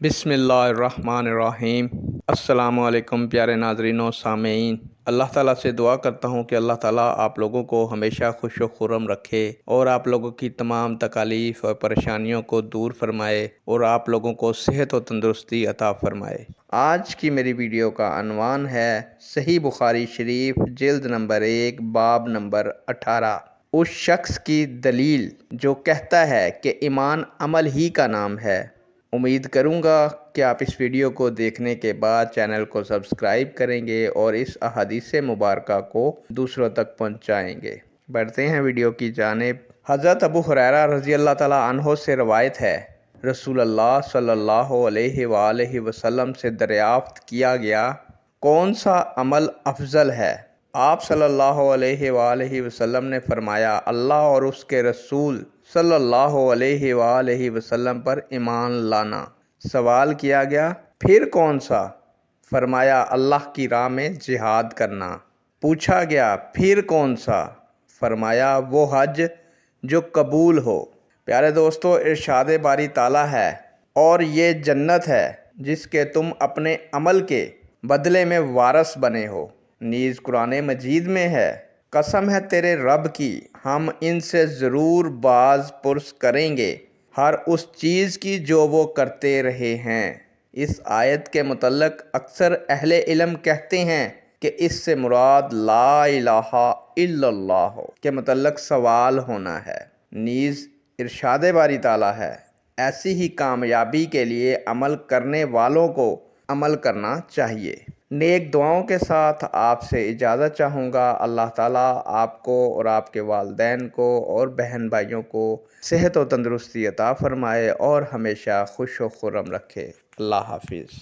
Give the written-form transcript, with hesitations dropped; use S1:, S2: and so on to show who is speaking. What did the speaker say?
S1: बिस्मिल्लाहिर्रहमानिर्रहीम। अस्सलामु अलैकुम प्यारे नाज़रीन और सामेईन। अल्लाह ताला से दुआ करता हूँ कि अल्लाह ताला आप लोगों को हमेशा खुश व खुर्रम रखे और आप लोगों की तमाम तकालीफ और परेशानियों को दूर फरमाए और आप लोगों को सेहत और तंदुरुस्ती अता फरमाए। आज की मेरी वीडियो का अनवान है सही बुखारी शरीफ जिल्द नंबर 1 बाब नंबर 18, उस शख्स की दलील जो कहता है कि ईमान अमल ही का नाम है। उम्मीद करूंगा कि आप इस वीडियो को देखने के बाद चैनल को सब्सक्राइब करेंगे और इस अहादीस मुबारका को दूसरों तक पहुंचाएंगे। बढ़ते हैं वीडियो की जानिब। हज़रत अबू हुरैरा रज़ी अल्लाह ताला अन्हो से रवायत है, रसूलुल्लाह सल्लल्लाहु अलैहि वसल्लम से दरियाफ्त किया गया, कौन सा अमल अफजल है? आप सल्लल्लाहु अलैहि वसल्लम ने फरमाया, अल्लाह और उसके रसूल सल्लल्लाहु अलैहि वसल्लम पर ईमान लाना। सवाल किया गया, फिर कौन सा? फरमाया, अल्लाह की राह में जिहाद करना। पूछा गया, फिर कौन सा? फरमाया, वो हज जो कबूल हो। प्यारे दोस्तों, इरशाद बारी ताला है और ये जन्नत है जिसके तुम अपने अमल के बदले में वारस बने हो। नीज़ कुरान मजीद में है, कसम है तेरे रब की, हम इनसे ज़रूर बाज पुरस करेंगे हर उस चीज़ की जो वो करते रहे हैं। इस आयत के मुतल्लक अक्सर अहले इल्म कहते हैं कि इससे मुराद ला इलाहा इल्लल्लाह के मुतल्लक सवाल होना है। नीज़ इरशाद बारी ताला है, ऐसी ही कामयाबी के लिए अमल करने वालों को अमल करना चाहिए। नेक दुआओं के साथ आपसे इजाज़त चाहूँगा। अल्लाह ताला आपको और आपके वालिदैन को और बहन भाइयों को सेहत और तंदुरुस्ती अता फ़रमाए और हमेशा खुश व खुर्रम रखे। अल्लाह हाफिज़।